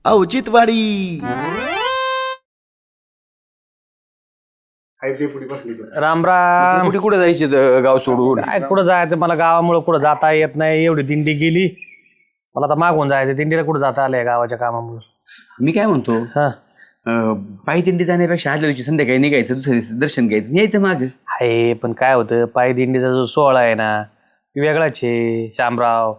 औचित्यवाडी. राम राम. कुठे कुठे जायचे गाव सोडून? काय कुठं जायचं मला, गावामुळे कुठं जाता येत नाही. एवढी दिंडी गेली, मला आता मागून जायचं. दिंडीला कुठं जाता आलंय गावाच्या कामामुळे. मी काय म्हणतो, हा पायी दिंडी जाण्यापेक्षा आदल्या दिवशी संध्याकाळी निघायचं, दुसऱ्या दिवशी दर्शन घ्यायचं, यायचं माग. आहे, पण काय होतं, पायी दिंडीचा जो सोहळा आहे ना, ती वेगळाच आहे शामराव.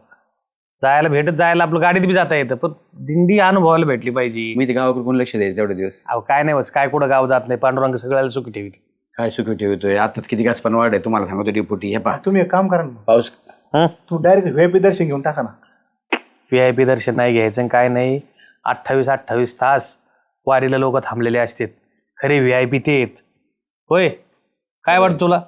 जायला आपलं गाडीत बी जाता येतं, पण दिंडी अनुभवायला भेटली पाहिजे. मी ते गावाकडे कोण लक्ष द्यायचं तेवढे दिवस? अहो काय नाही बस, काय कुठं गाव जात नाही. पांडुरंग सगळ्याला सुखी ठेवी. काय सुखी ठेवतोय, आताच किती गाच पण वाढ आहे तुम्हाला सांगतो डेपुटी. हे पा तुम्ही एक काम करा ना, पाऊस तू डायरेक्ट व्हीआयपी दर्शन घेऊन टाका ना. VIP दर्शन नाही घ्यायचं काय नाही. 28 तास वारीला लोक थांबलेले असतात. खरे VIP ते आहेत होय. काय वाटतं तुला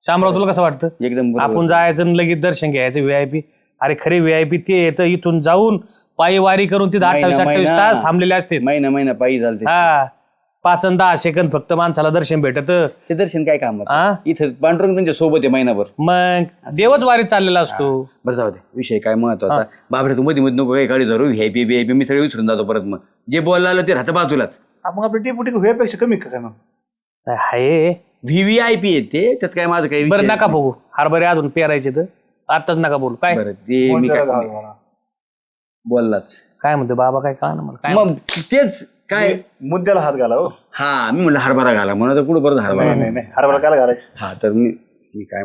शामराव, तुला कसं वाटतं? एकदम बरोबर. आपण जायचं आणि लगेच दर्शन घ्यायचं VIP? अरे खरे VIP ते येतं, इथून जाऊन पायी वारी करून तिथं 28 तास थांबलेले असतात. महिना पायी चालते. हा, 5 आणि 10 सेकंद फक्त माणसाला दर्शन भेटत. ते दर्शन काय काम हा? इथं पांडुरंग त्यांच्या सोबत आहे महिनाभर. मग देवच वारीत चाललेला असतो. बरं जाऊ दे, विषय काय महत्वाचा. बाबरे तू मध्ये नको काही गाडी धरू. VIP मी सगळे विसरून जातो परत. मग जे बोलायला आलं ते राहतं बाजूलाच. मग आपलं डेपुटी व्हीआयपेक्षा कमी का मग? आहे VVIP येते, त्यात काय माझं काही बरं. विषय नका बघू हरभरे अजून पेरायचे तर आताच नका बोलू. काय बरं ते मी काय बोललाच. काय म्हणतो बाबा, काय कळा ना मला. काय मग तेच काय मुद्द्याला हात घाला हो. हा, मी म्हणलं हरभरा घाला म्हणत, कुठं परत हरभरा. नाही हरभरा काला घालायचं. हा तर मी काय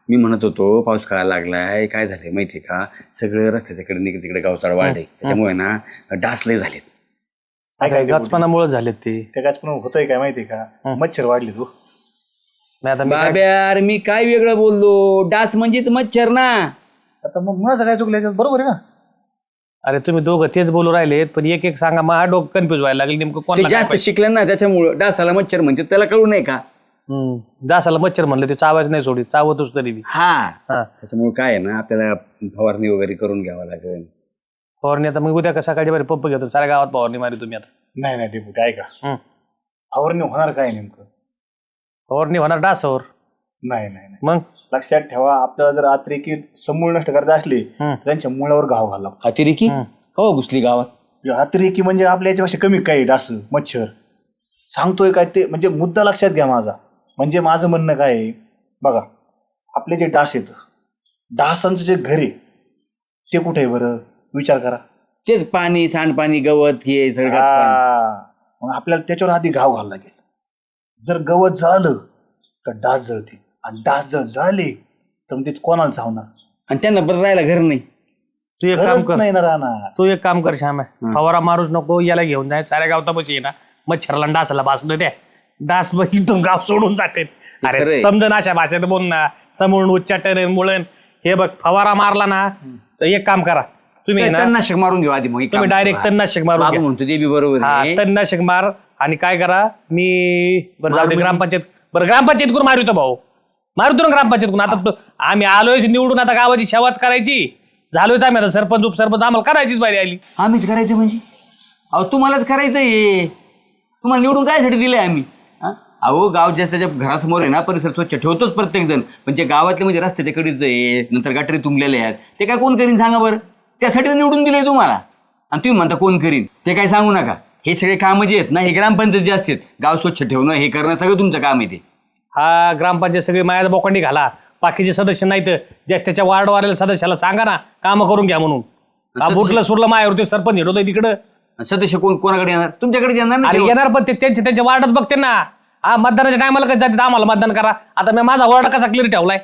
मी म्हणत होतो, पाऊस काळा लागलाय, काय झालंय माहितीये का, सगळं रस्त्याच्याकडे निकडे तिकडे गावचाड वाढे, त्याच्यामुळे ना डास लय झालेत. काय गचपणामुळे झालेत ते. त्या गाच पण होतंय काय माहितीये का, मच्छर वाढली तू. नाही आता मी काय- बाब्यार मी काय वेगळं बोललो, डास म्हणजेच मच्छर ना. आता मग माझं काय चुकलं याच्यात, बरोबर आहे ना? अरे तुम्ही दोघं तेच बोलू राहिलेत, पण एक सांगा. माझा डोकं कन्फ्युज व्हायला लागेल. नेमकं ते कोणाला काय जास्त शिकलं ना, त्याच्यामुळं डासाला मच्छर म्हणजे त्याला कळू नये का. दासाला मच्छर म्हणलं ते चावायच नाही, सोडी चावतच तरी बी. हा, हा, त्याच्यामुळे काय आहे ना, आपल्याला फवारणी वगैरे करून घ्यावं लागेल. फवारणी आता मग उद्या का सकाळच्या बारी पंप घेतो, साऱ्या गावात फवारणी मारी तुम्ही आता. नाही डेपुटी ऐका, हं. फवारणी होणार काय नेमकं? फवारणी होणार डासावर. नाही मग लक्षात ठेवा, आपल्याला जर अतिरेकी समूळ नष्ट करायचे असले त्यांच्या मुळावर घाव घाला. अतिरेकी हो घुसली गावात. अतिरेकी म्हणजे आपल्या याच्यापेक्षा कमी काही डास मच्छर सांगतोय काय ते, म्हणजे मुद्दा लक्षात घ्या माझा. म्हणजे माझं म्हणणं काय आहे बघा, आपले जे डास आहेत, डासांचं जे घर आहे ते कुठे आहे बरं, विचार करा. तेच पाणी, सांडपाणी, गवत, हे सगळं. मग आपल्याला त्याच्यावर आधी घाव घालायला लागेल. जर गवत जळालं तर डास जळतील, आणि डास जर जळाले तर मग ते कोणाला चावणार? आणि त्यांना बरं राहायला घर नाही. तू एक काम खरंच कर, नाही ना राहणार. तू एक काम कर श्याम, फवारा मारूच नको, याला घेऊन जाय साऱ्या गावतापाशी आहे ना, मच्छरला आणि डासाला बासलं द्या. डास बघ इथून गाव सोडून जाते. अरे खरंय. समजन अशा भाषेत बोल ना, समोरून उच्चाटन मुळण. हे बघ फवारा मारला ना तर एक काम करा तुम्ही ना, तणनाशक मारून घेऊ आधी. मग एक तुम्ही काम डायरेक्ट करा. तणनाशक मारून बाबू घ्या. म्हणतो ते बी बरोबर हा, आहे. तणनाशक मार. आणि काय करा, मी बरं जाऊ दे, ग्रामपंचायत करून मारतो भाऊ, मारतो ना ग्रामपंचायत करून. आता आम्ही आलोय निवडून, आता गावाची सेवाच करायची. झालोय आम्ही आता सरपंच उपसरपंच, आम्हाला करायचीच बारी आली. आम्हीच करायचं म्हणजे? अहो तुम्हालाच करायचंय. तुम्हाला निवडून काय साठी दिलंय आम्ही? अहो गाव ज्या त्याच्या घरासमोर आहे ना, परिसर स्वच्छ ठेवतोच प्रत्येक जण, पण जे गावातले म्हणजे रस्त्याच्या कडेच आहे, नंतर गटारी तुंबलेले आहेत, ते काय कोण करीन सांगा बरं? त्यासाठी तर निवडून दिलंय तुम्हाला. आणि तुम्ही म्हणता कोण करीन, ते काय सांगू नका. हे सगळे कामं जे आहेत ना, हे ग्रामपंचायत जे असतात, गाव स्वच्छ ठेवणं, हे करणं सगळं तुमचं काम आहे. ते हा, ग्रामपंचायत सगळी मायाचा बोकांडी घाला. बाकीचे सदस्य नाहीत, ज्यास त्याच्या वार्डवाल्या सदस्याला सांगा ना कामं करून घ्या म्हणून. बुटलं सुरलं मायावर ते सरपंच हिडवतोय तिकडं. सदस्य कोणाकडे येणार? तुमच्याकडे येणार ना. अरे येणार, पण ते त्यांच्या वार्डात बघते ना. हा, मतदानाच्या टायमाला कसं जाते, आम्हाला मतदान करा. आता मी माझा वार्ड कसा क्लिअर ठेवलाय?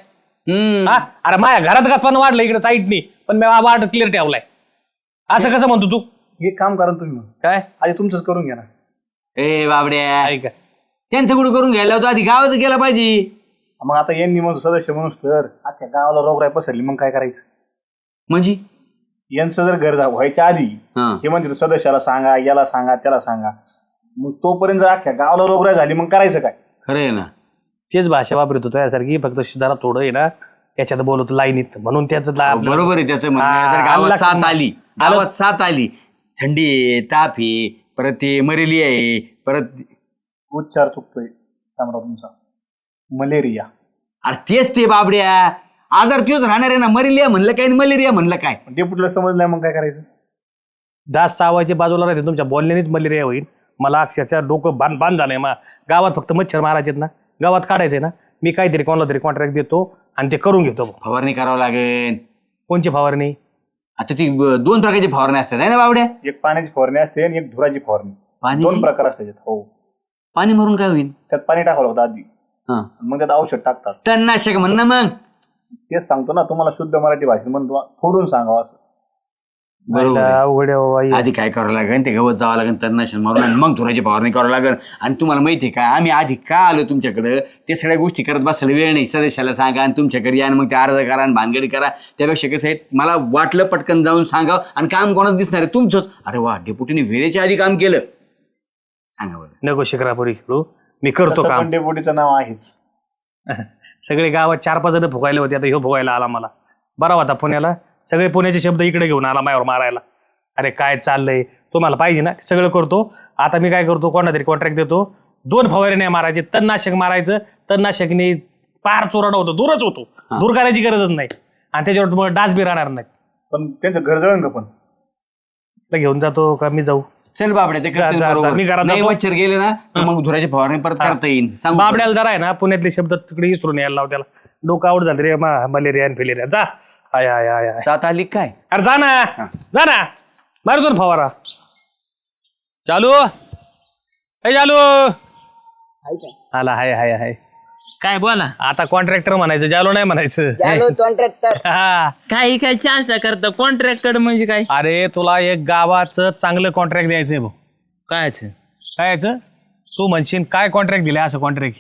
हा, अरे माझ्या घरात का पण वाढलं इकडे साईडनी, पण मी वार्ड क्लिअर ठेवलाय. असं कसं म्हणतो तू? हे काम करा ना तुम्ही, काय आधी तुमचंच करून घ्या ना. ए बाबड्या, ऐका, त्यांचं कुठं करून घ्यायला होतं, आधी गावात गेला पाहिजे. मग आता यांनी मग सदस्य म्हणून तर अख्ख्या गावाला रोगराई पसरली, मग काय करायचं? म्हणजे यांचं जर घर व्हायच्या आधी हा. हे म्हणते सदस्याला सांगा, याला सांगा, त्याला सांगा, मग तोपर्यंत जर अख्ख्या गावाला रोगराई झाली मग करायचं काय? खरं आहे ना. तेच भाषा वापरत होतो यासारखी, फक्त जरा थोडं आहे ना याच्यात बोलतो लाईनीत, म्हणून त्याच बरोबर आहे त्याचं म्हणणं. हा, जर गावात आलं साथ आली, गावात साथ आली, थंडी आहे, ताप आहे, परत ते मरेली आहे, परत उच्चार चुकतोय शामराव तुमचा, मलेरिया. अरे तेच ते बाबड्या, आजार तोच राहणार आहे ना. मलेरिया म्हणलं काय आणि मलेरिया म्हणलं काय? डेप्युटीला समजलं मग काय करायचं? डास चावायचे बाजूला राहते, तुमच्या बोलण्यानेच मलेरिया होईल. मला अक्षरशः डोकं बांध झालंय. गावात फक्त मच्छर मारायचेत ना, गावात काढायचे ना, मी काहीतरी कोणाला तरी कॉन्ट्रॅक्ट देतो आणि ते करून घेतो. फवारणी करावं लागेल. कोणची फवारणी? आता ती 2 प्रकारची फवारणी असतात आहे ना बावड्या? एक पाण्याची फवारणी असते आणि एक धुराची फवारणी. पाणी 2 प्रकार असतात त्याच्यात. हो, पाणी मारून काय होईल? त्यात पाणी टाकावं लागतं आधी, हा, मग त्यात औषध टाकतात. तणनाशक म्हण ना. मग तेच सांगतो ना तुम्हाला, शुद्ध मराठी भाषेत म्हणून तुम्हाला फोडून सांगावं असं. बरोबर आहे. अवघड आहे बाबा हे. आधी काय करावं लागेल, ते गवत जावं लागेल, तणनाशक मारून आणि मग धुराची फवारणी करावं लागेल. आणि तुम्हाला माहिती आहे का, आम्ही आधी का आलो तुमच्याकडे, ते सगळ्या गोष्टी करत बसायला वेळ नाही. सदस्याला सांगा आणि तुमच्याकडे या आणि मग ते अर्ज करा आणि भानगडी करा. त्यापेक्षा कसं आहे, मला वाटलं पटकन जाऊन सांगावं आणि काम कोणाचं दिसणार आहे, तुमचंच. अरे वा, डेपुटीने वेळेच्या आधी काम केलं. सांगा बरं. नको शिकरापुरी खेळू, मी करतो तसं काम. पण डेपुटीचं नाव आहेच. सगळे गावात 4-5 जण फुगायले होते, आता ह्यो फुगायला आला. मला बरा होता पुण्याला, सगळे पुण्याचे शब्द इकडे घेऊन आला माझ्यावर मारायला. अरे काय चाललंय, तुम्हाला पाहिजे ना, सगळं करतो. आता मी काय करतो, कोणाला तरी कॉन्ट्रॅक्ट देतो. 2 फवारे नाही मारायचे, तणनाशक मारायचं. तणनाशकने पार चोराडा होतो, दूरच होतो, दूर करायची गरजच नाही. आणि त्याच्यावर तुम्हाला डास बी राहणार नाही. पण त्यांचं घर जळण का पण? तर घेऊन जातो का मी जाऊ? चल बाबड्या, ते करतील जा, बरोबर. मी घरात नाही जातो. मच्छर गेले ना तर मग धुराची फवारणी परत करता येईल. सांगू बरं. बाबड्याला जरा आहे ना, पुण्यातले शब्द तिकडे विसरून यायला लाव त्याला. डोकं आवड झालं रे, मलेरिया आणि फिलेरिया. जा. I I I I. 7 आली काय? अरे जा ना, जा ना, मारतो ना फवारा. चालू हे चालू आला. हाय हाय हाय. काय बोला. आता कॉन्ट्रॅक्टर म्हणायचं, जालो नाही म्हणायचं. हा. काही काय चार्ज करता कॉन्ट्रॅक्टर म्हणजे काय? अरे तुला एक गावाचं चांगलं कॉन्ट्रॅक्ट द्यायचंय भाऊ. कायच काय याचं? तू म्हणशील काय कॉन्ट्रॅक्ट दिलाय असं कॉन्ट्रॅक्ट?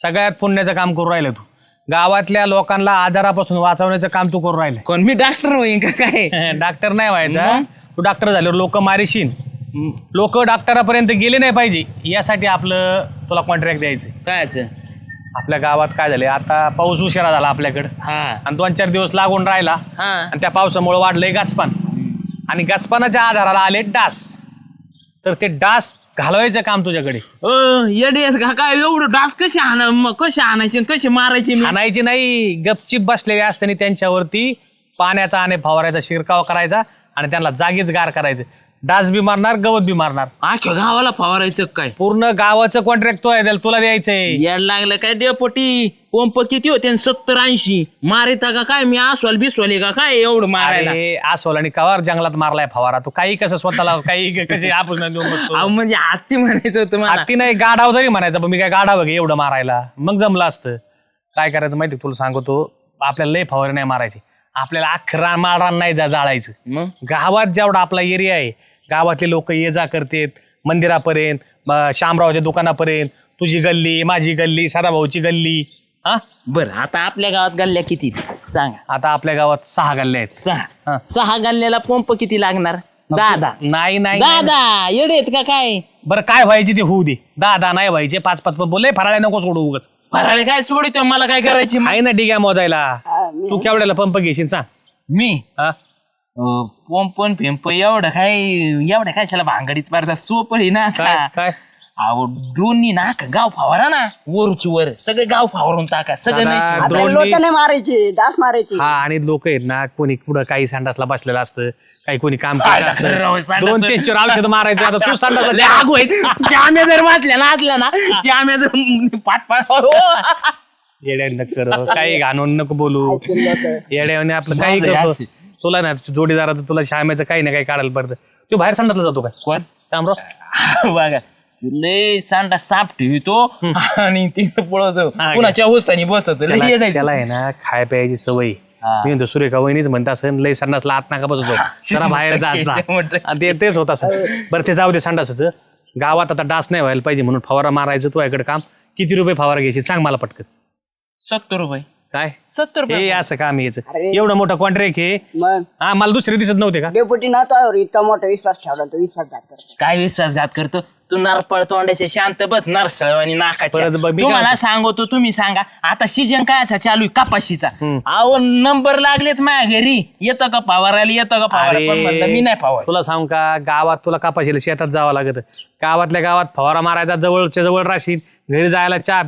सगळ्यात पुण्याचं काम करून राहिलं तू. गावातल्या लोकांना आजारापासून वाचवण्याचं काम तू करून राहिलं. कोण मी डॉक्टर होईन का काय? डॉक्टर नाही व्हायचा तू. डॉक्टर झाल्यावर लोक मारीशीन. लोक डॉक्टरापर्यंत गेले नाही पाहिजे यासाठी आपलं तुला कॉन्ट्रॅक्ट द्यायचं. कायच आपल्या गावात काय झालंय, आता पाऊस उशिरा झाला आपल्याकडं हा आणि 2-4 दिवस लागून राहिला हा आणि त्या पावसामुळे वाढलंय गाचपान आणि गाचपानाच्या आधाराला आले डास. तर ते डास घालवायचं काम तुझ्याकडे. येडे आहेत का काय? एवढं डास कसे कसे आणायचे कसे मारायचे? मी आणायची नाही, गपचिप बसलेले असताना त्यांच्यावरती पाण्याचा आणि फवारायचा शिरकाव करायचा आणि त्यांना जागीच गार करायचं. डास बी मारणार, गवत बी मारणार. अख्ख्या गावाला फवारायचं काय? पूर्ण गावाचं कॉन्ट्रॅक्ट तो आहे, त्याला तुला द्यायचंय. येड लागलं काय डेपोटी? पंप किती होते? 70-80 मारिता का काय? मी आसवाल बिसवाले का काय एवढं मारायला? अरे अस्वल आणि कवार जंगलात मारलाय फवारा. तू काही कसं स्वतःला काही कसे आपण देऊन बसतो. अहो म्हणजे हत्ती म्हणायचं होतं मला. हत्ती नाही, गाढाव जरी म्हणायचं, पण मी काय गाढाव घे एवढं मारायला? मग जमलं असतं. काय करायचं माहिती तुला सांगतो, आपल्याला लय फवारे नाही मारायचे. आपल्याला अख्खा माळरान नाही जाळायचं. मग गावात जेवढा आपला एरिया आहे, गावातले लोक ये जा करतात मंदिरापर्यंत, शामरावच्या दुकानापर्यंत, तुझी गल्ली, माझी गल्ली, सदाभाऊची गल्ली. हा बरं, आता आपल्या गावात गल्ल्या किती सांगा? आता आपल्या गावात 6 गल्ल्या आहेत. हा. 6 गल्ल्याला पंप किती लागणार? 10. नाही नाही नाही. 10 येडे आहेत का काय? बरं काय व्हायचे ते होऊ दे. 10 नाही व्हायचे, 5 बोलले फराळ्या नको सोडू उगच. फराळे काय सोडितो? मला काय करायची? आहे ना डिग्या मोजायला. तू केवढ्याला पंप घेशील सांग? मी हा पंपन फेंप एवढं काय त्याला भांगडीत मारता सोपं आहे ना काय आता. काय अहो ड्रोननी ना गाव फावरा ना, वरची वर सगळे गाव फावरून टाका सगळं. दादा, नाही ड्रोन आपल्याला लोटाने मारायचे, डास मारायचे. हा आणि लोक आहेत ना, कोणी पुढं काही संडासला बसलेलं असतं, काही कोणी काम काय करत असतं. राव, संडास- 2-3 औषध मारायचं. आता तू संडासला लय आगू आहेत. त्या आम्ही जर वाचल्या ना आतल्या ना, त्या आम्ही जर पाठ येड्या सर काही घाणून नको बोलू. येड्याने आपलं काही करतो. तुला ना जोडीदाराचं तुला शाम्याचं काही ना काही काढायला पडतं. तू बाहेर संडासला जातो काय? कोण शामराव बघा लय सांडा साप ठेवतो आणि तिकडे पळवतो, हा, कुणाच्या उसानी बसवतो. लय येडं आहे. त्याला आहे ना खाय प्यायची सवय. हा. मी म्हणतो सुरेखा वहिनीच म्हणत असं लय संडासला आत नका बसतो, जरा बाहेर जात जा. आणि तेच होत असं. बरं ते जाऊ दे संडासाचं. गावात आता डास नाही व्हायला पाहिजे म्हणून फवारा मारायचं तू याकडे काम. किती रुपये फवारा घ्यायची सांग मला पटकन? 70 रुपये. काय 70 हे रुपये असं काम यायचं? अरे. एवढं मोठं कॉन्ट्रॅक्ट आहे. मग हा मला दुसरे दिसत नव्हते का? डेपुटी ना तो इतका मोठा विश्वास ठेवला, तो विश्वासघात करतो. काय विश्वासघात करतो तू? नरपळ तोंडाचे शांत बस, नरसळ आणि नाकाच्या. परत बघ, मी तुम्हाला काय- सांगतो, तुम्ही सांगा आता सीजन काय चालू आहे कपाशीचा. अहो नंबर लागलेत माझ्या घरी, येतं का फवारायला, येतं का फवारायला? पण म्हणलं, मी नाही फवार. तुला सांग का, गावात तुला कापाशीला शेतात जावं लागत. गावातल्या गावात फवारा मारायचा, जवळच्या जवळ राशील. घरी जायला चहा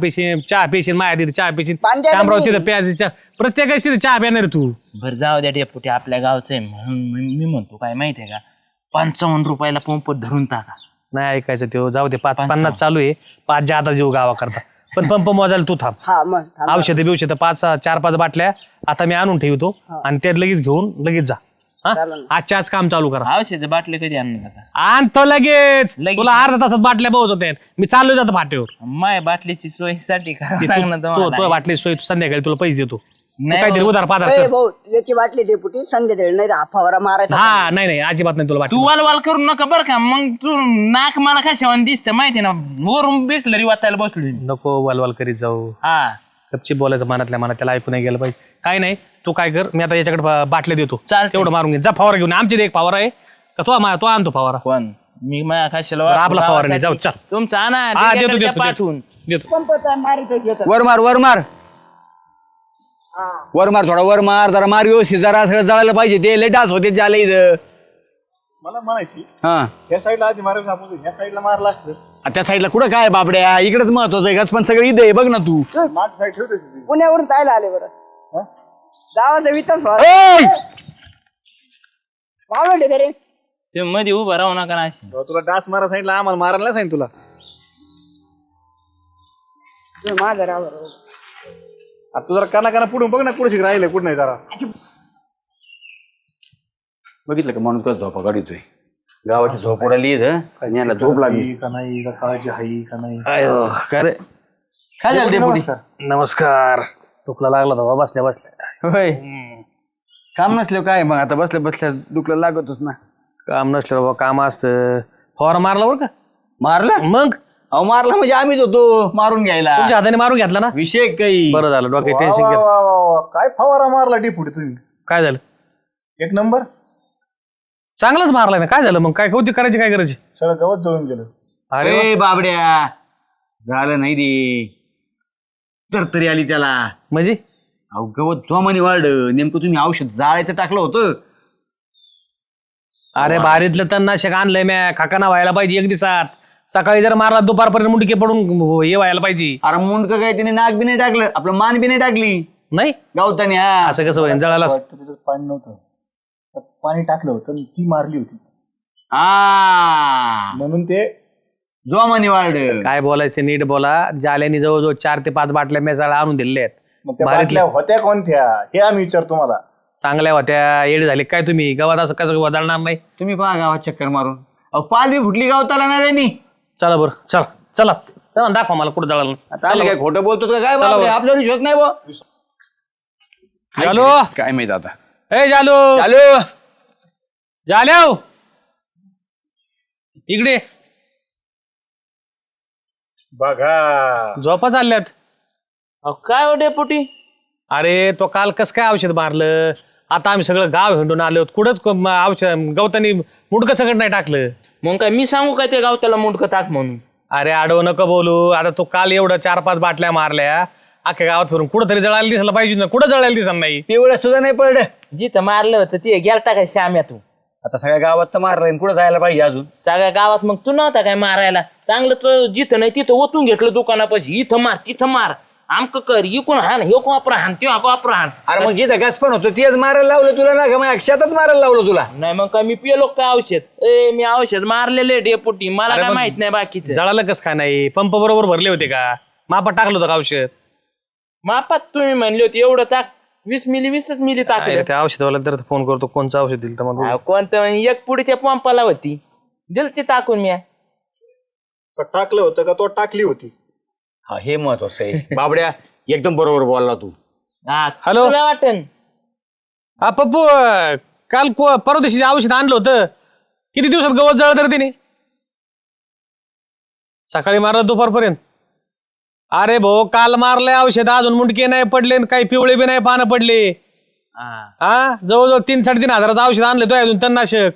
पेशीन माया तिथे चहा पेशीन, पांड्याला शामराव मी- तिथं प्यायची प्रत्येकाच तिथे चहा प्याणार तू. बरं जाऊ द्या डेपुटी, आपल्या गावचं आहे म्हणून मी म्हणतो काय माहितीये का, 55 रुपयाला पंप धरून टाका. नाही ऐकायचं ते जाऊ दे 50 चालू आहे 5 जे आता जीव गावा करता पण पंप मोजायला तू थांब. हा मग थांब. औषधं बिवषधं 4-5 बाटल्या आता मी आणून ठेवतो आणि त्यात लगेच घेऊन लगेच जा. हा? चालेल. आजच्या आज काम चालू करा. औषध बाटले कधी आणणार आता? आणतो लगेच. लगेच. तुला अर्धा तासात बाटल्या पोहोचवते मी चाललो जातो फाट्यावर. माय बाटलीची सोयीसाठी करावं लागणार तो तुम्हाला. बाटली सोय संध्याकाळी तुला पैसे देतो तू नाही काहीतरी हो. उधार पाधार ए कर. भाऊ याची बाटली डेपुटी संधी देईल नाही तर हा फवारा मारायचा. हा नाही अजिबात नाही तुला बाटली. तू वाल करू नका बरं का. मग तू नाक मला कशावर दिसतं माहिती ना. वरून बिसलरी वाचायला बसलो. नको वालवाल करीत जाऊ. हा गपचीप बोलायचं मनातल्या मनात त्याला ऐकू नाही गेलं पाहिजे. काय नाही तू काय कर मी आता याच्याकडे बाटल्या देतो चालतंय. तेवढं मारून घे. जा फवारा घेऊन आमची एक फवारा आहे का तो आणतो फवारा. कोण मी माझ्या कशाला बरं, आपला वापरू फवारा नाही. जाऊ, गावासाठी? चल. तुमचा आणा हा त्याच्याकडे देतो द्या देतो पाठवून. देतो पंपचा मारितो घेतो. वर मार वर मार वर मार थोडा वर मार जरा मार व्यवस्थित जरा सगळं जळायला पाहिजे ते लय डास होते ज्याला इथं. मला म्हणायची हा ह्या साईडला आधी मारायचं आपण ह्या साईडला मारला असतं त्या साईडला कुठं काय बाबड्या इकडेच महत्वाचं आहे पण सगळं इथं आहे बघ ना तू. माझी साईड ठेवतेस ती. पुण्यावरून जायला आले बरं. गावाचा विकास ओय! वावडे रे. ते मध्ये उभं राहू नका ना अशी. तुला डास मारा सांगितलं आम्हाला मारायला नाही सांगितलं तुला. माझं राव आता तू जरा काना पुढून बघ ना कुठे राहिले कुठं नाही जरा. बघितलं का म्हणून तुला झोपा काढतोय गावाची झोप उडाली इथं आणि याला झोप लागली. का नाही का काळजी हाई का नाही. काय रे काय झालं डेपुटी? नमस्कार. टोकला लागला होता बसल्या बसल्या. होय काम नसलं काय मग आता बसल्या बसल्या दुखलं लागतच ना. काम नसलं बाबा काम असतं. फवारा मारला बरं का. मारला मग अहो मारला म्हणजे आम्हीच होतो मारून घ्यायला. तुमच्या हाताने मारून घेतला ना. विषय काही बरं झालं डोक्यात वा, टेन्शन वा, घेत. वा, वा, वा. काय फवारा मारला डेपुटी तुम्ही. काय झालं एक नंबर. चांगलाच मारलाय ना. काय झालं मग काय कौतिक करायची काय करायची. सगळं गवत जळून गेलं. अरे वा. ए बाबड्या झालं नाही रे तर तरी आली त्याला. म्हणजे अहो गवत जोमाने वाढ नेमकं तुम्ही औषध जाळायचं टाकलं होतं. अरे भारीतलं तणनाशक आणलंय म्या खाकाना व्हायला पाहिजे एक दिवसात. सकाळी जर मारला दुपारपर्यंत मुंडके पडून हे व्हायला पाहिजे. अरे मुंडक काय तिने नाक बी नाही टाकलं आपलं मान बी नाही टाकली नाही गावतानी. हा असं कसं होईल जळाला. वाटतं त्याच्यात पाणी नव्हतं त्यात पाणी टाकलं होतं आणि ती मारली होती हा म्हणून ते. जोमाने वाढ. काय बोलायचं नीट बोला. जाल्याने जवळजवळ 4 ते 5 बाटल्या मेसाळा आणून दिलेल्या मग त्या आहेत. बाटल्या होत्या कोणत्या हे आम्ही विचारतो तुम्हाला. चांगल्या होत्या. येड झाले काय तुम्ही. गावात असं कसं वदळणार नाही. तुम्ही पहा गावात चक्कर मारून अहो पाल बी फुटली गावताला ना त्यांनी. चला बरं चला चला चला दाखवा मला कुठं जळालं. आता आले काय खोटं बोलतो का काय चला बापरे, बरं. आपल्यावर विश्वास नाही बुवा. जालो. काय माहित आता. ए जालो हॅलो जाल्या इकडे बघा झोपा चालल्यात. अहो, काय हो डेपुटी. अरे तो काल कस काय औषध मारलं. आता आम्ही सगळं गाव हिंडून आलो कुठंच औषध गवतानी मुडकं सगळं नाही टाकलं. मग काय मी सांगू काय ते गावत्याला मुंडकं टाक म्हणून. अरे आडवं नको बोलू. आता तो काल एवढं 4-5 बाटल्या मारल्या अख्ख्या गावात फिरून कुठं तरी जळायला दिसलं पाहिजे ना. कुठं जळायला दिसत नाही. पिवळ्या सुद्धा नाही पडलं. जिथं मारलं होतं ते गेलता काय श्याम्यातून. आता सगळ्या गावात तर मारलं कुठं जायला पाहिजे अजून. सगळ्या गावात मग तू नव्हता काय मारायला. चांगलं तो जिथं नाही तिथं ओतून घेतलं दुकानापाशी. इथं मार तिथं मार आमक कर इकून हाण हे वापरा हाण ते वापरा हाण. अरे मग जिथं गॅस पण होतं तेच मारायला लावलं तुला ना का मग शेतात मारायला लावलं तुला. नाही मग काय मी पिलो काय औषध. ए मी औषध मारलेले डेपुटी मला अरे काय मग माहित नाही बाकीचं. जळालं कस काय नाही. पंप बरोबर भरले होते का. मापात टाकलं होतं का औषध. मापात तुम्ही म्हणले होते एवढं टाक 20 मिली 20 मिली टाकलं. त्या औषधवाला तर फोन करतो कोणचं औषध दिलं तर मग. कोणतं म्हणजे एक पुढे त्या पंपाला होती दिल ते टाकून मी. का टाकलं होतं का तो टाकली होती. हा हे महत्वाचं आहे बाबड्या एकदम बरोबर बोलला तू. हॅलो. तुला वाटन हा पप्पू काल परवा दिवशी औषध आणलं होतं. किती दिवसात गवत जळलं तर तिने. सकाळी मारलं दुपारपर्यंत. अरे भाऊ काल मारलंय औषध अजून मुंडके नाही पडले काही पिवळे बी नाही पानं पडले. हा जवळजवळ 3-3.5 हजाराचं औषध आणलं तो अजून तणनाशक.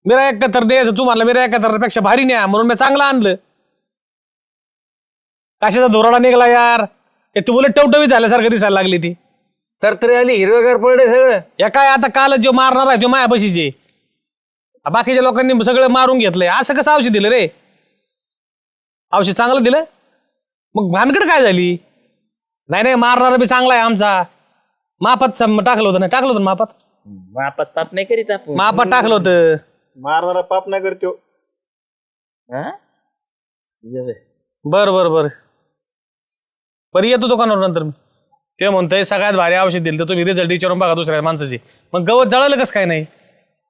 मिरा 71 द्यायचं तुम्हाला. मिरा 71 पेक्षा भारी न्या म्हणून मी चांगलं आणलं. कशाचा धोराडा निघाला यार. तू बोलत टवटवीत झाल्यासारखं दिसायला लागली ती. तर तरी आली हिरवेगार पडले सगळं. या काय आता काल जो मारणार आहे तो माया बशीचे. बाकीच्या लोकांनी सगळं मारून घेतलंय. असं कसं औषध दिलं रे. औषध चांगलं दिलं मग भानगड काय झाली. नाही मारणार बी चांगला आहे आमचा. मापात टाकलं होतं ना. टाकलं होतं ना मापात. मापात पाप नाही करीत आपण. मापात टाकलं होतं. मारणारा पाप नाही करतो. हा? बर बर बर बरं येतो दुकानावर नंतर मी. ते म्हणतोय सगळ्यात भारी औषध दिलं तर तुम्ही रिझल्ट विचारून बघा दुसऱ्या माणसाची. मग गवत जळालं कसं काय नाही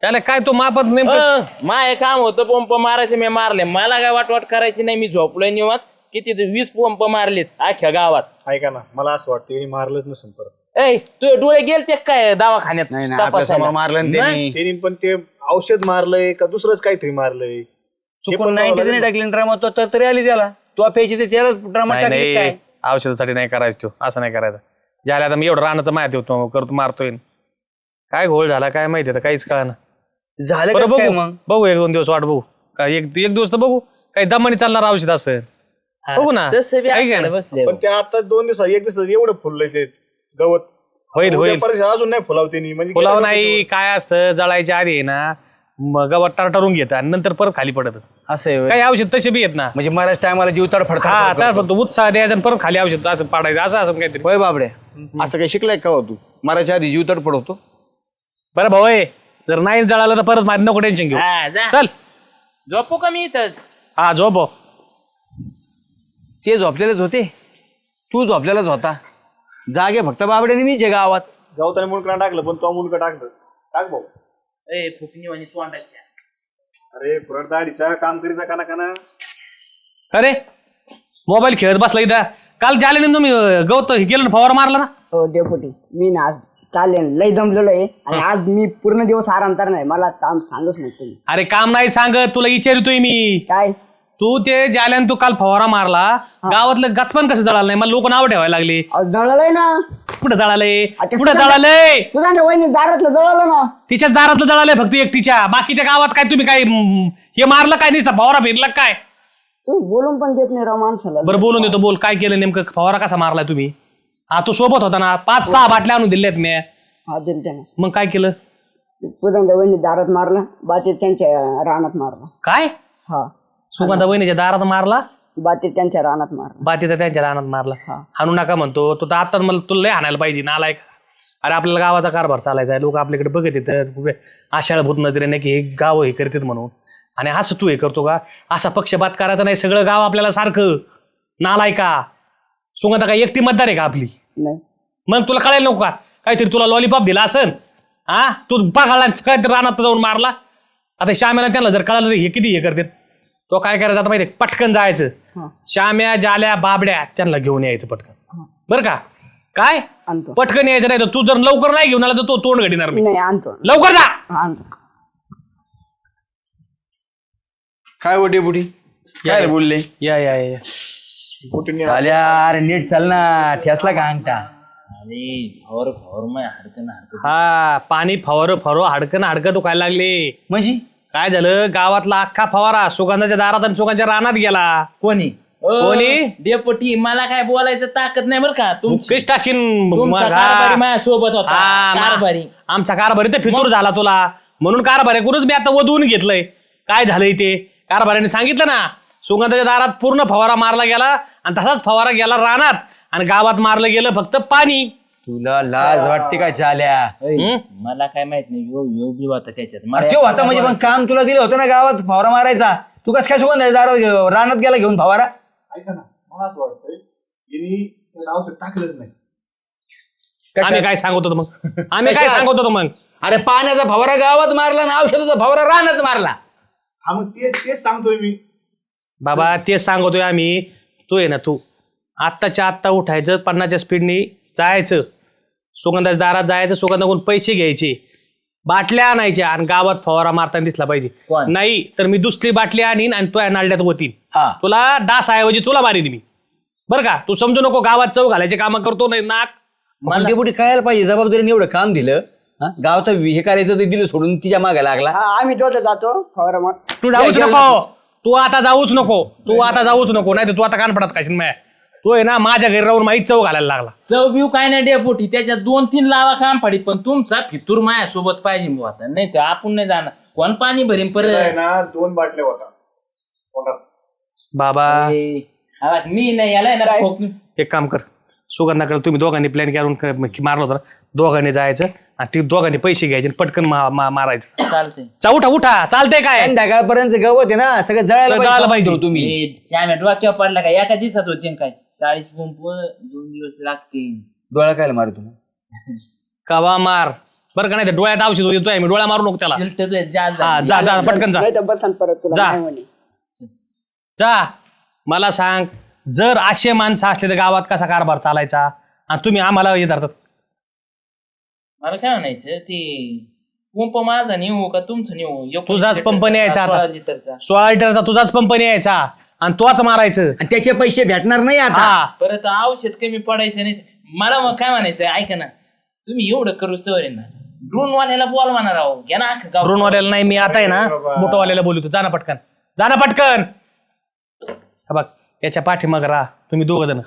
त्याला काय तो मापत नेमकं माय काम होतं पंप मारायचे मी मारले. मला काय वाटवाट करायची नाही. मी झोपलोय निवांत. किती 20 पंप मारलेत अख्ख्या गावात. ऐका ना मला असं वाटतं यांनी मारलंच नसेल परत. ए तू डोळे गेलते काय दवाखान्यात नाही नाही आपल्या तपासायला? समोर मारलं ना त्यांनी. त्यांनी पण ते औषध मारलंय का दुसरंच काहीतरी मारलंय. चुकून 90 नाही टाकली ड्रामा तो तर तरी आली त्याला. तो प्यायची ते त्याला ड्रामा नाही टाकली नाही काय. औषधासाठी नाही करायचं तो असं नाही करायचं. ज्याला आता मी एवढं राहण्याचं माहिती होतो करतो मारतोय काय घोळ झाला काय माहिती आता काहीच कळना. झालं बरं कसं काय बघू मग. बघू 1-2 दिवस वाट बघू काय एक दिवस तर बघू काही दमानी चालणार औषध असं बघू ना. तसं बी काही काय असायला ना. बसले. पण ते आता 2 दिवसात 1 दिवसात एवढं फुललंय ते गवत. होईल होईल उद्या अजून नाही फुलावते म्हणजे फुलाव नाही काय असतं जळायच्या आधी आहे ना मग गवत टारटारून घेतं आणि नंतर परत खाली पडत. असं आहे होय. काही औषध तसे बी येत ना. म्हणजे मराठी टायमाला जीव हा तडफडतात. तर फक्त उत्साह द्यायचा आणि परत खाली औषध असं पाडायचं असं असं काहीतरी. होय बाबड्या असं काही शिकलाय का हो तू. मराठीच्या आधी जीव तडफड होतो. बरं भाऊ आहे जर नाही जळालं तर परत माझं नको टेन्शन घेऊ. हा, जा. चल झोपू का मी इथंच? हा झोप भाऊ. ते झोपलेलेच होते तू झोपलेलाच होता. जागे फक्त बाबड्याने मीच आहे गावात. गवताने मुंडकं टाकलं पण तो मुंडकं टाकलं. टाक भाऊ. ए फुकणी आणि तोंडाच्या. अरे पुरट दाढीचा काम करीचा काना काना. अरे मोबाईल खेळत बसला इथं. काल झाले तुम्ही गवत हे केलं ना फवारा मारला ना. हो डेपुटी मी ना आज चालेल लय दमलेलो आहे आणि आज मी पूर्ण दिवस आराम तर नाही. मला काम सांगच नाही तुम्ही. अरे काम नाही सांगत तुला विचारतोय मी. काय तू ते जाल्यान तू काल फवारा मारला गावातलं गचपण कसं जळालं नाही मला लोक नाव ठेवायला लागले. जळलंय ना. कुठं जळालंय अच्छा, कुठं सुगंध- जळालंय. सुगंध वहिनी दारातलं जळलं ना. तिच्या दारातलं जळालंय फक्त एकटीच्या. बाकीच्या गावात काय तुम्ही काय हे मारलं काय नुसतं फवारा फिरला काय. तू बोलून पण देत नाही राव माणसाला. बरं बोलून देतो बोल काय केलं नेमकं फवारा कसा मारलाय तुम्ही. हा तो सोबत होता ना 5-6 बाटल्या आणून दिल्यात मी. हा दिल त्याने. मग काय केलं सुगंध वहिनी दारात मारला बातीत त्यांच्या रानात मारला. काय हा सुगंधा बहिणीच्या दारात मारला बातीत त्यांच्या रानात मारला. बाती तर त्यांच्या रानात मारला. हा. हाणू नका म्हणतो तो तर आता मला तुला लय हाणायला पाहिजे नालाय का. अरे आपल्याला गावाचा कारभार चालायचा आहे लोक आपल्याकडे बघत येतात आशाळभूत नजरेने की हे गाव हे करतात म्हणून. आणि असं तू हे करतो का असा पक्षपात करायचा नाही. सगळं गाव आपल्याला सारखं नालाय का. सुगंधा काय एकटी मतदार आहे का आपली. नाही मग तुला कळायला नको का काहीतरी तुला लॉलीपॉप दिला असन. हा तू बघायला काहीतरी रानात जाऊन मारला. आता श्यामेला त्यांना जर कळालं हे किती हे करते तो काय करायचं आता माहिती पटकन जायचं. हा. श्याम्या जाल्या बाबड्या त्यांना घेऊन यायचं पटकन. बरं का काय आणतो. पटकन यायचं नाही तर तू जर लवकर नाही घेऊन आला तर तो तोंड घडणार मी. नाही आणतो. लवकर जा. हा, आणतो. काय हो डेपुटी काय रे बोलले. या या या झाल्या अरे नीट चाल ना. ठेसला का अंगठा. आणि फवार फवार माय हडकन हडकन. हा पाणी फवारो हाडकन हाडकं दुखायला लागले. म्हणजे काय झालं गावातला अख्खा फवारा सुगंधाच्या दारात आणि सुगंधाच्या रानात गेला. कोणी कोणी? डेपुटी मला काय बोलायचं ताकद नाही बरं का. मुकेश टाकीन तुमचा मग, कारभारी हा. माझ्या सोबत होता. हा, कारभारी. आमचा कारभारी तर फितूर झाला तुला म्हणून कारभारीकडूनच मी आता वधवून घेतलंय. काय झालंय ते कारभाऱ्याने सांगितलं ना सुगंधाच्या दारात पूर्ण फवारा मारला गेला आणि तसाच फवारा गेला रानात आणि गावात मारलं गेलं फक्त पाणी. तुला लाज वाटते का झाल्या. ऐ, मला काय माहित नाही यो बी होता त्याच्यात. मला तो होता म्हणजे मग काम तुला दिलं होतं ना गावात फवारा मारायचा. तू कसं काय सुगंध दारात रानात गेला घेऊन फवारा. ऐका ना मला असं वाटतंय यांनी त्याला औषध टाकलंच नाही. आम्ही काय सांगत होतो मग आम्ही काय सांगत होतो मग. अरे पाण्याचा फवारा गावात मारला ना औषधाचा फवारा रानात मारला. हा मग तेच सांगतोय मी. बाबा तेच सांगतोय आम्ही. तू आहे ना तू आत्ताच्या आत्ता उठायचं 50च्या स्पीडनी जायचं सुगंधाच्या दारात जायचं सुगंधाकडून पैसे घ्यायचे बाटल्या आणायच्या आणि गावात फवारा मारताना दिसला पाहिजे. कोण? नाही तर मी दुसरी बाटली आणीन आणि तो नालड्यात वतीन. हा. तुला डासऐवजी तुला मारीन मी. बरं का तू समजू नको गावात चव घालायचे कामं करतो नाही नाक. मला डेपुटी कळायला पाहिजे जबाबदारीने एवढं काम दिलं. हा? गावचं हे करायचं ते दिलं सोडून तिच्या मागे लागला. हा, आम्ही दोघं जातो फवारा मार. तू जाऊच नको. तू आता जाऊच नको नाही तर तू आता कान पडत काशीन माया. तू आहे ना माझ्या घरी राहून माहीत चव घालायला लागला. चव बिव काय नाही डेपुटी त्याच्यात 2-3 लावा काम पडी पण तुमचा फितूर माया सोबत पाहिजे बुवा आता. नाही तर आपण नाही जाणार. कोण पाणी भरीन त्याला आहे परत. ना 2 बाटल्या होता तोंडात. बाबा ए, आवाज मी नाही याला आहे ना खोकून. एक काम कर सुगंधाकडे तुम्ही दोघांनी प्लॅन करून मारलं होतं ना, दोघांनी जायचं आणि ते दोघांनी पैसे घ्यायचे आणि पटकन मारायचं. चालतंय. उठा चालतंय काय संध्याकाळपर्यंत गवत आहे ना सगळं जळायला जळायला पाहिजे. पाहिजे तुम्ही. कॅमेरा डोक्यावर पडला काय एका दिवसात होते काय 40 पंप 2 दिवस लागतील. डोळा काय मारू तुम्ही कवा मार बरं का, नाही तर डोळ्यात औषध येतोय मी, डोळ्या मारू नको त्याला. हा जा जा पटकन जा नाही तर बसन परत तुला जा. नाही म्हणे. जा. मला सांग, जर असे माणसं असले तर गावात कसा कारभार चालायचा आणि तुम्ही आम्हाला हे धरतात. मला काय म्हणायचं ते पंप माझा नेऊ का तुमचं नेऊ? तुझाच पंप न्यायचा आता. 16 लिटरचा. 16 लिटरचा तुझाच पंप यायचा आणि तोच मारायचं. आणि त्याचे पैसे भेटणार नाही आता. हा परत औषध कमी पडायचं नाही. मला मग काय म्हणायचं ऐका ना, तुम्ही एवढं करूच तर ना ड्रोन वाल्याला बोलवाणार आहो, घ्या ना अख्खं गाव. ड्रोन वाल्याला नाही, मी आता आहे ना मोठवाल्याला बोलतो. जा ना पटकन, जा ना पटकन. हा बघ याच्या पाठीमाग राहा तुम्ही दोघ जण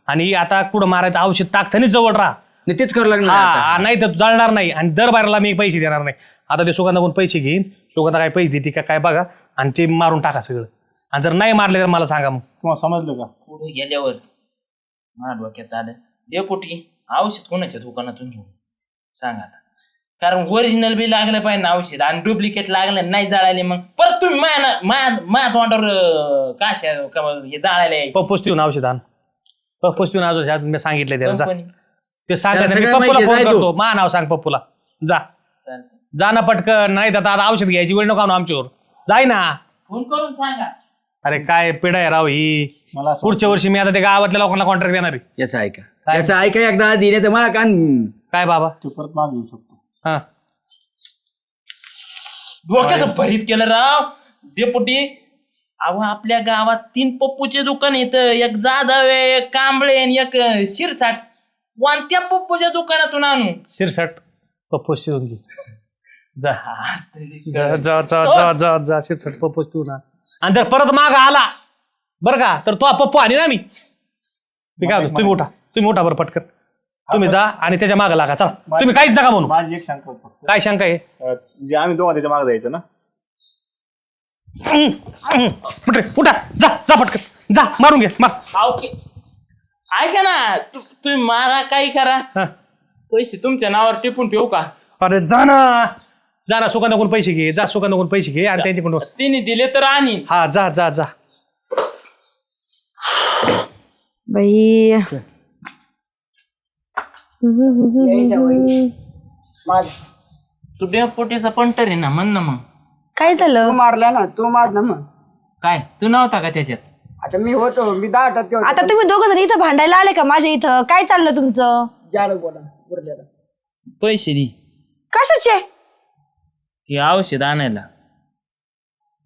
आणि आता कुठं मारायचं औषध टाकताना जवळ राहा. नाही, तेच करावं लागणार हा नाही तर जळणार नाही आणि दर बाराला मी पैसे देणार नाही. आता ते सुगंधाकडून पैसे घेईन, सुगंधा काय पैसे देते का काय बघा आणि ते मारून टाका सगळं. आणि जर नाही मारले तर मला सांगा मग. तुम्हाला समजलं का? पुढे गेल्यावर माझ्या डोक्यात आलं डेपुटी औषध कोणाच्या दुकानातून घेऊन सांगा आता. कारण ओरिजिनल बी लागलं पाहिजे ना औषध आणि डुप्लिकेट लागलं नाही जाळायले मग परत तुम्ही माया तोंडावर काशा हे जाळायला यायचं. पप्पूस देऊन औषध आण, पप्पूस देऊन औषध मी सांगितलं त्याला जा. कंपनी. ते सांगायचं त्याला मी सगळं पप्पूला माहिती फोन आहे, जाय करतो. मा नाव सांग पप्पूला. जा चालतंय. जा ना पटकन, नाही तर आता औषध घ्यायची वेळ नको आणू आमच्यावर. जाय ना. फोन करून सांगा. अरे काय पिढा आहे राव ही. मला असं पुढच्या वर्षी मी आता ते गावातल्या लोकांना कॉन्ट्रॅक्ट देणार आहे. याचं ऐका, याचं ऐका एकदा दिले तर मला कान. काय बाबा ते परत मागे येऊ शकतो. हा डोक्याचं भरीत केलं राव डेपुटी. अहो आपल्या गावात 3 पप्पूचे दुकान येत, एक जाधव आहे, एक कांबळे आणि एक शिरसाट. कोणत्या पप्पूच्या दुकानातून आणू? शिरसट पप्पूस देऊन घे. जा जा जा जा जा जा जा शिरसट पप्पूस देऊ ना. आणि जर परत माग आला बरं का तर तो पप्पू आणि ना मी काय म्हणतो, तुम्ही उठा बरं पटकन. तुम्ही जा आणि त्याच्या मागे लागा. चला तुम्ही काहीच नका म्हणू. माझी एक शंका होती फक्त. काय शंका आहे? जे आम्ही दोघं त्याच्या मागे जायचं ना. उठा जा जा पटकन जा मारून घे मार. ऐका ना तुम्ही मारा काही करा, हा. पैसे तुमच्या नावावर टिपून ठेवू का? अरे जा ना सुगंधाकडून पैसे घे. जा सुगंधाकडून पैसे घे आणि त्यांच्याकडून. तिने दिले तर आणि हा जा जा जा. बाई यायच्या वहिनी. माझ तू डेपुटीचा पंटर आहे ना, म्हण ना मग. काय तू झालं? मारला ना, तू मार ना मग. काय तू नव्हता का त्याच्यात? आता मी 10% होतो. आता तुम्ही दोघ जण इथं भांडायला आले का माझ्या इथं? काय चाललं तुमचं? जाड बोला उरलेलं. पैसे दे कशाचे? ते औषध आणायला.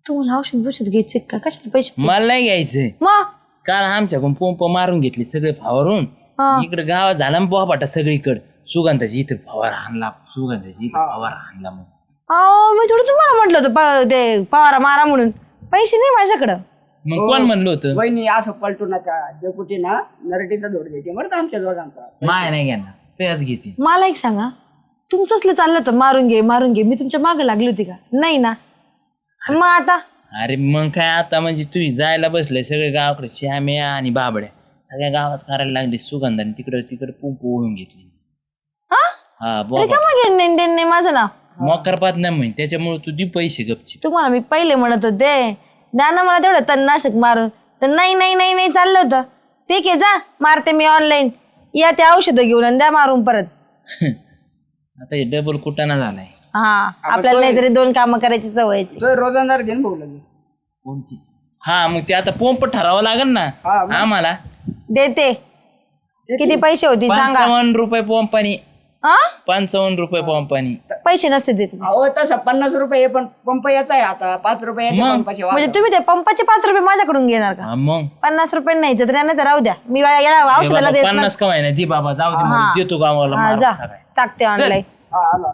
तुम्हाला औषध घ्यायचे का? कशाला पैसे? मला नाही घ्यायचंय. मग काल आमच्याकडून पंप मारून घेतले सगळे फवारून. हा. इकडे गावात झाला बोहापाटा सगळीकडे. सुगंधाची इथं फवारा आणला, सुगंधाची इथं फवारा आणला. मग अहो मी थोडं तुम्हाला म्हटलं होतं ते पवारा मारा म्हणून. पैसे नाही माझ्याकडं. मग कोण म्हणलं होतं? वहिनी असं पलटू नका. डेपुटी ना नरटीचा जोड देते बरं आमच्या दोघांचा. माय नाही घेणार, तेच घेते. मला एक सांगा, तुमचंच चाललं तर मारून घे मी तुमच्या मागे लागली होती का? नाही ना. मग आता अरे मग काय आता म्हणजे तुम्ही जायला बसले सगळे गावाकडे, श्याम्या आणि बाबड्या सगळ्या गावात करायला लागले. सुगंधाने तिकडे पंप ओढून घेतली. हा हा अरे का मग नाही माझं नाव मोकरपात नाही म्हण, त्याच्यामुळे तू दे पैसे गपची. तुम्हाला मी पहिले म्हणत होते द्या ना मला तेवढं तणनाशक मारून, तर नाही चाललं होतं. ठीक आहे जा मारते मी ऑनलाईन. या ते औषधं घेऊन आणि द्या मारून परत. आता हे डबल कुटाणा झालाय. हा आपल्याला नाहीतरी 2 कामं करायची सवयची. तो रोजंदार घेऊन भाऊ लगेच. कोणती? हा मग ते आता पंप ठरावं लागेल ना हा, मग. आम्हाला. देते. किती पैसे होती सांगा? 55 रुपये पंपानी. हा 55 रुपये पंपानी. पैसे नसते देत. अहो तसं 50 रुपये आहे, पण पंप याचा आहे आता 5 रुपये याचे मग? पंपाचे म्हणजे वाढ. तुम्ही ते पंपाचे 5 रुपये माझ्याकडून घेणार का? हा मग 50 रुपये नाही तर नाही तर राहू द्या. मी याला औषधाला देत 50 कमाय ना दी बाबा, जाऊ दे हा. मला देतो गावाला हा मारून जा सगळ्या. टाकते ऑनलाईन. हा, आला.